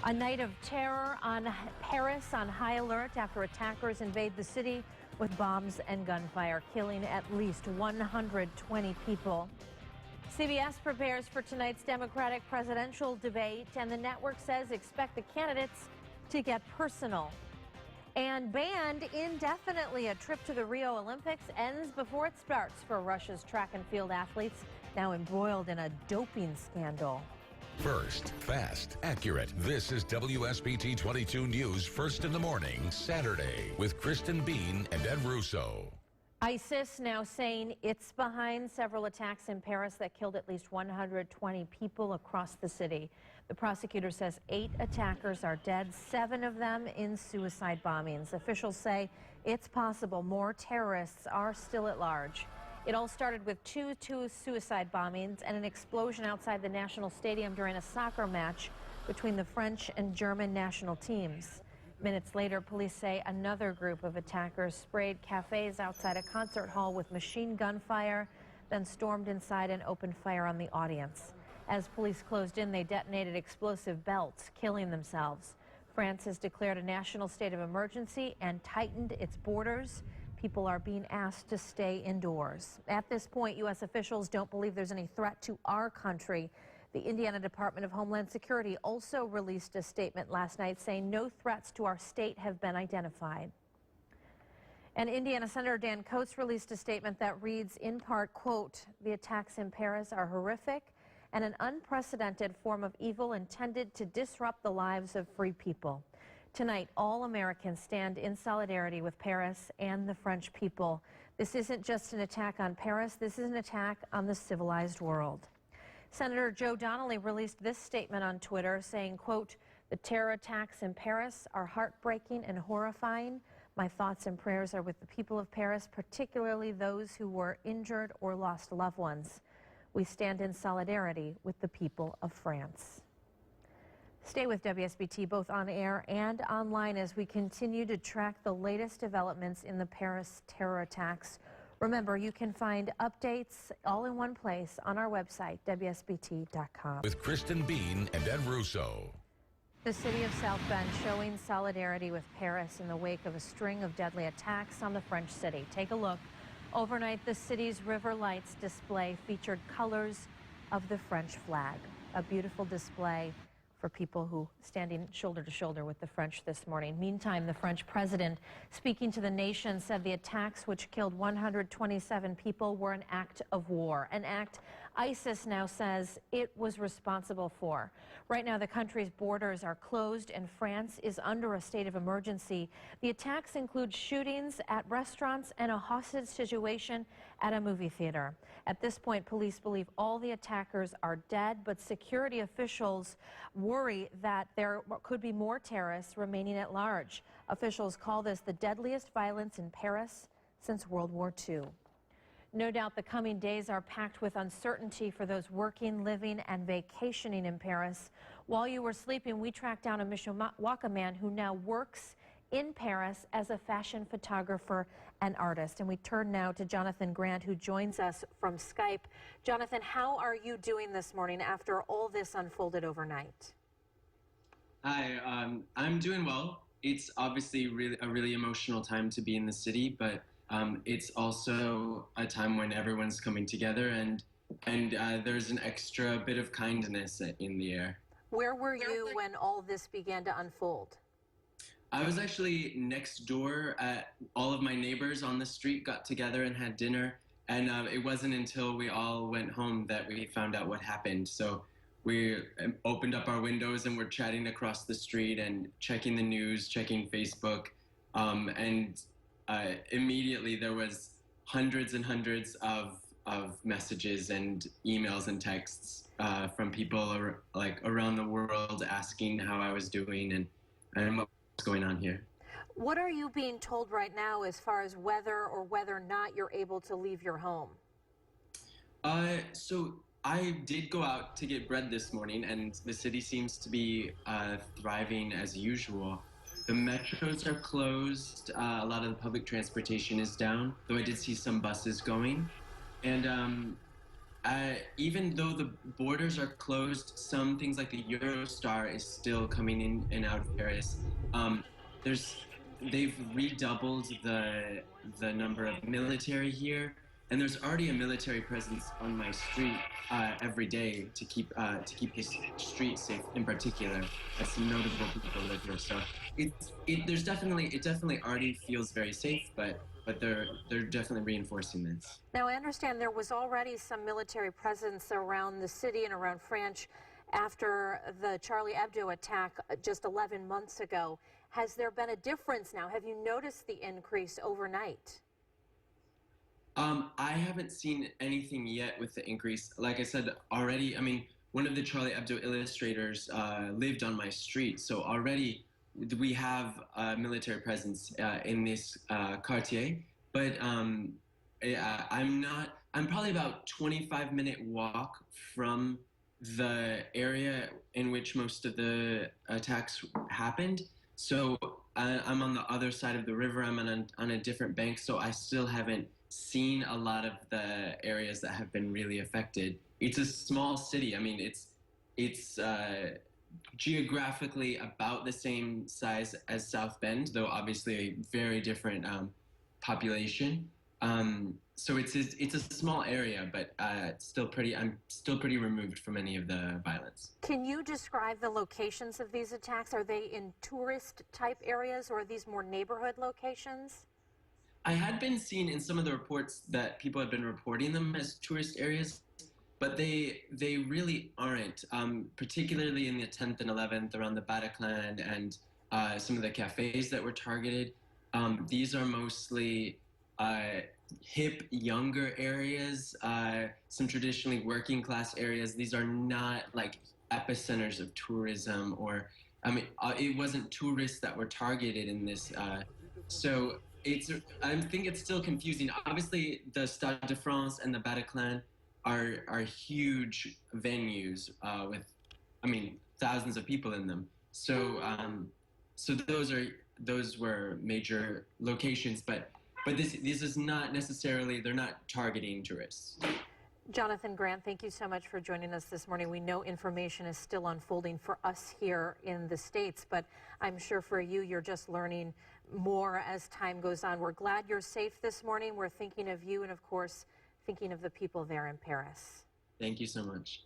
A night of terror on Paris on high alert after attackers invade the city with bombs and gunfire, killing at least 120 people. CBS prepares for tonight's Democratic presidential debate, and the network says expect the candidates to get personal. And banned indefinitely, a trip to the Rio Olympics ends before it starts for Russia's track and field athletes, now embroiled in a doping scandal. First, fast, accurate. This is WSBT-22 News, first in the morning, Saturday, with Kristen Bean and Ed Russo. ISIS now saying it's behind several attacks in Paris that killed at least 120 people across the city. The prosecutor says 8 attackers are dead, 7 of them in suicide bombings. Officials say it's possible more terrorists are still at large. It all started with two suicide bombings and an explosion outside the National Stadium during a soccer match between the French and German national teams. Minutes later, police say another group of attackers sprayed cafes outside a concert hall with machine gun fire, then stormed inside and opened fire on the audience. As police closed in, they detonated explosive belts, killing themselves. France has declared a national state of emergency and tightened its borders. People are being asked to stay indoors. At this point, U.S. officials don't believe there's any threat to our country. The Indiana Department of Homeland Security also released a statement last night saying no threats to our state have been identified. And Indiana Senator Dan Coats released a statement that reads in part, quote, "The attacks in Paris are horrific and an unprecedented form of evil intended to disrupt the lives of free people. Tonight, all Americans stand in solidarity with Paris and the French people. This isn't just an attack on Paris, this is an attack on the civilized world." Senator Joe Donnelly released this statement on Twitter saying, quote, "The terror attacks in Paris are heartbreaking and horrifying. My thoughts and prayers are with the people of Paris, particularly those who were injured or lost loved ones. We stand in solidarity with the people of France." Stay with WSBT both on air and online as we continue to track the latest developments in the Paris terror attacks. Remember, you can find updates all in one place on our website, WSBT.com. With Kristen Bean and Ed Russo. The city of South Bend showing solidarity with Paris in the wake of a string of deadly attacks on the French city. Take a look. Overnight, the city's river lights display featured colors of the French flag. A beautiful display for people who standing shoulder to shoulder with the French this morning. Meantime, the French president, speaking to the nation, said the attacks which killed 127 people were an act of war, an act ISIS now says it was responsible for. Right now, the country's borders are closed and France is under a state of emergency. The attacks include shootings at restaurants and a hostage situation at a movie theater. At this point, police believe all the attackers are dead, but security officials worry that there could be more terrorists remaining at large. Officials call this the deadliest violence in Paris since World War II. No doubt the coming days are packed with uncertainty for those working, living, and vacationing in Paris. While you were sleeping, we tracked down a Mishawaka man who now works in Paris as a fashion photographer and artist. And we turn now to Jonathan Grant, who joins us from Skype. Jonathan, how are you doing this morning after all this unfolded overnight? Hi, I'm doing well. It's obviously a really emotional time to be in the city, but it's also a time when everyone's coming together and there's an extra bit of kindness in the air. Where were you when all this began to unfold? I was actually next door. All of my neighbors on the street got together and had dinner, and it wasn't until we all went home that we found out what happened. So we opened up our windows and we're chatting across the street and checking the news, checking Facebook, and immediately there was hundreds and hundreds of messages and emails and texts from people around the world asking how I was doing and what was going on here. What are you being told right now as far as whether or not you're able to leave your home? So I did go out to get bread this morning, and the city seems to be thriving as usual. The metros are closed. A lot of the public transportation is down, though I did see some buses going. And even though the borders are closed, some things like the Eurostar is still coming in and out of Paris. Um, there's they've redoubled the number of military here, and there's already a military presence on my street every day to keep his street safe. In particular, as some notable people live here, so it definitely already feels very safe, but they're definitely reinforcing this. Now, I understand there was already some military presence around the city and around France after the Charlie Hebdo attack just 11 months ago. Has there been a difference now? Have you noticed the increase overnight? I haven't seen anything yet with the increase. Like I said already, I mean, one of the Charlie Hebdo illustrators lived on my street, so already we have a military presence in this quartier. But I'm probably about 25-minute walk from the area in which most of the attacks happened. So I'm on the other side of the river. I'm on a different bank, so I still haven't seen a lot of the areas that have been really affected. It's a small city. I mean, it's geographically about the same size as South Bend, though obviously a very different population. So it's a small area, but I'm still pretty removed from any of the violence. Can you describe the locations of these attacks? Are they in tourist type areas, or are these more neighborhood locations? I had been seen in some of the reports that people had been reporting them as tourist areas, but they really aren't, particularly in the 10th and 11th around the Bataclan and some of the cafes that were targeted. These are mostly hip, younger areas, some traditionally working class areas. These are not like epicenters of tourism, or, I mean, it wasn't tourists that were targeted in this. So I think it's still confusing. Obviously, the Stade de France and the Bataclan are huge venues with, I mean, thousands of people in them. So so those were major locations, but this is not necessarily, they're not targeting tourists. Jonathan Grant, thank you so much for joining us this morning. We know information is still unfolding for us here in the States, but I'm sure for you, you're just learning more as time goes on. We're glad you're safe this morning. We're thinking of you and, of course, thinking of the people there in Paris. Thank you so much.